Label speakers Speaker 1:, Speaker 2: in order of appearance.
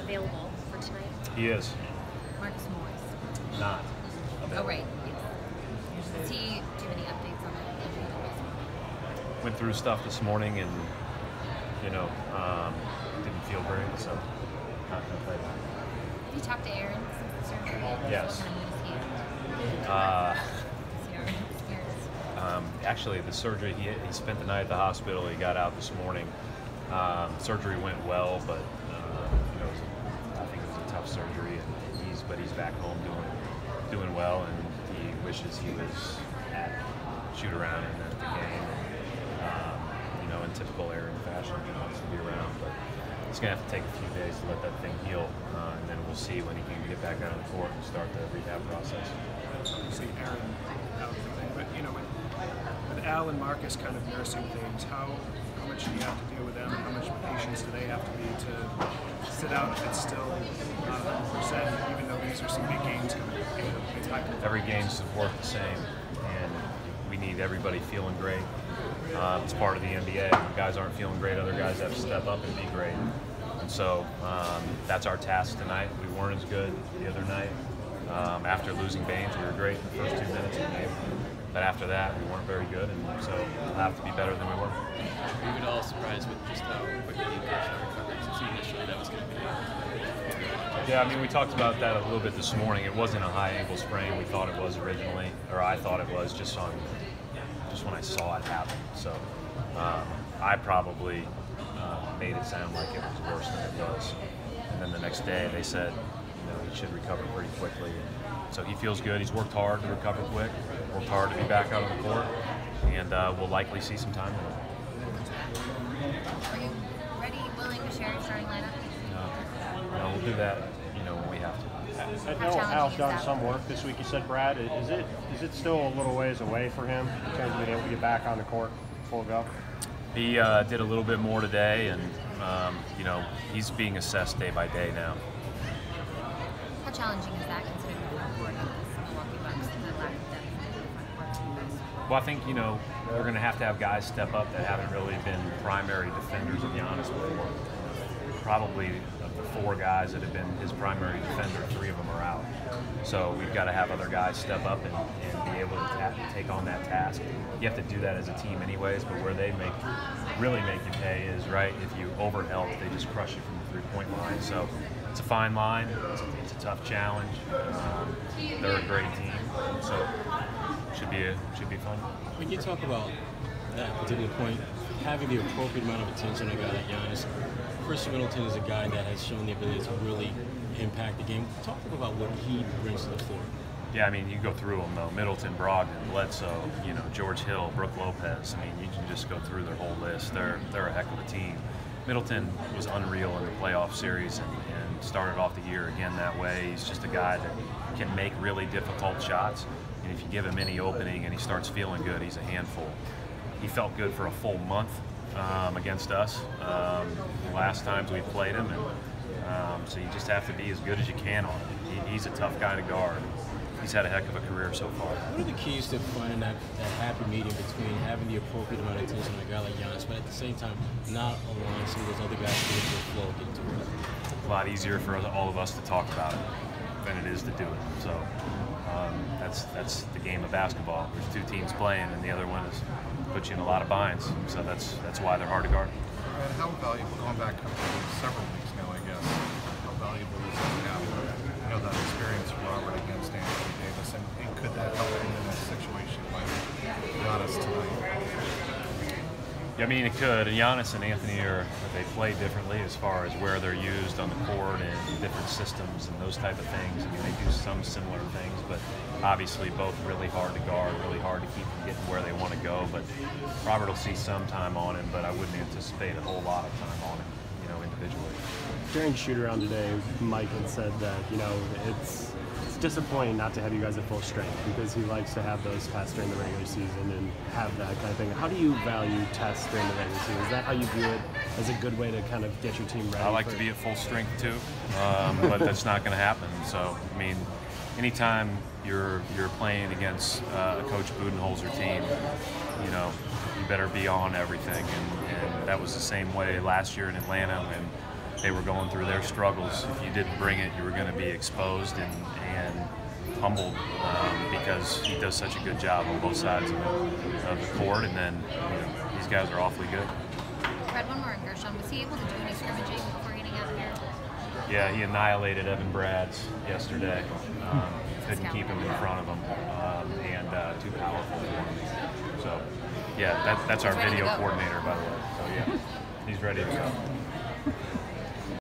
Speaker 1: available for tonight?
Speaker 2: He is.
Speaker 1: Marcus Morris.
Speaker 2: Not available.
Speaker 1: Oh, right. Yes. Do you have any updates on that injury?
Speaker 2: Went through stuff this morning and, didn't feel great, so not going to play that.
Speaker 1: Have you talked to Aaron since the surgery?
Speaker 2: Yes.
Speaker 1: What kind of mood is he?
Speaker 2: Actually, the surgery, he spent the night at the hospital. He got out this morning. Surgery went well, but I think it was a tough surgery. And he's back home doing well, and he wishes he was at shoot around and at the game. In typical Aaron fashion, he wants to be around, but it's going to have to take a few days to let that thing heal, and then we'll see when he can get back out on the court and start the rehab process.
Speaker 3: Obviously, Aaron out of the thing, but with Al and Marcus kind of nursing things, how much do you have to deal with them, and how much patience do they have to be to sit out if it's still not 100%, even though these are some big games coming up?
Speaker 2: Every game's worth the same, and we need everybody feeling great. It's part of the NBA. When guys aren't feeling great, other guys have to step up and be great. And so that's our task tonight. We weren't as good the other night. After losing Baines, we were great in the first 2 minutes of the game. But after that, we weren't very good, and so we'll have to be better than we were.
Speaker 4: We were all surprised with just how quickly you guys recovered. So initially that was going to be
Speaker 2: Yeah, we talked about that a little bit this morning. It wasn't a high ankle sprain. We thought it was originally, or I thought it was just when I saw it happen. So I probably made it sound like it was worse than it was. And then the next day they said, he should recover pretty quickly. So he feels good. He's worked hard to recover quick, worked hard to be back out on the court, and we'll likely see some time with him.
Speaker 1: Are you ready, willing to share your starting lineup?
Speaker 2: No, we'll do that, when we have to.
Speaker 5: I know Al's done some work this week. You said, Brad, is it still a little ways away for him in terms of being able to get back on the court full go?
Speaker 2: He did a little bit more today, and he's being assessed day by day now.
Speaker 1: How challenging is that considering the front court of this Milwaukee Bucks and the lack of depth in the front court?
Speaker 2: Well, I think we're going to have guys step up that haven't really been primary defenders of Giannis before. Probably of the 4 guys that have been his primary defender, 3 of them are out. So we've got to have other guys step up and be able to take on that task. You have to do that as a team anyways, but where they really make you pay is, right, if you overhelp, they just crush you from the 3-point line. So it's a fine line. It's a tough challenge. They're a great team, so it should be fun.
Speaker 4: When you talk about that particular point, having the appropriate amount of attention on a guy like Giannis, Chris Middleton is a guy that has shown the ability to really impact the game. Talk about what he brings to the floor.
Speaker 2: Yeah, you go through them though. Middleton, Brogdon, Bledsoe, George Hill, Brook Lopez. You can just go through their whole list. They're a heck of a team. Middleton was unreal in the playoff series and started off the year again that way. He's just a guy that can make really difficult shots. And if you give him any opening and he starts feeling good, he's a handful. He felt good for a full month against us the last times we played him, and so you just have to be as good as you can on him. He's a tough guy to guard. He's had a heck of a career so far.
Speaker 4: What are the keys to finding that happy medium between having the appropriate amount of attention on a guy like Giannis, but at the same time not allowing some of those other guys to get to the flow, get to it?
Speaker 2: A lot easier for all of us to talk about it than it is to do it. So that's the game of basketball. There's 2 teams playing, and the other one is put you in a lot of binds. So that's why they're hard to guard.
Speaker 6: And how valuable, going back several weeks now, I guess, how valuable is it to have that experience from Robert against Anthony Davis, and could that help him in a situation like Giannis tonight?
Speaker 2: Yeah, it could. And Giannis and Anthony they play differently as far as where they're used on the court and different systems and those type of things. They do some similar things, but obviously both really hard to guard, really hard to keep them getting where they want to go. But Robert will see some time on him, but I wouldn't anticipate a whole lot of time on him, individually.
Speaker 5: During shoot-around today, Mike had said that, it's disappointing not to have you guys at full strength because he likes to have those tests during the regular season and have that kind of thing. How do you value tests during the regular season? Is that how you view it as a good way to kind of get your team ready?
Speaker 2: I like to be at full strength too, but that's not going to happen. So, anytime you're playing against Coach Budenholzer team, you better be on everything. And that was the same way last year in Atlanta when they were going through their struggles. If you didn't bring it, you were going to be exposed and humbled because he does such a good job on both sides of the court. And then these guys are awfully good.
Speaker 1: Fred, one more on Gershon. Was he able to do any scrimmaging before getting out here?
Speaker 2: Yeah, he annihilated Evan Brads yesterday. Couldn't keep him in front of him, and too powerful for him. So, yeah, that's our
Speaker 1: He's ready to
Speaker 2: video
Speaker 1: go.
Speaker 2: coordinator, by the way. So, yeah, he's ready to go.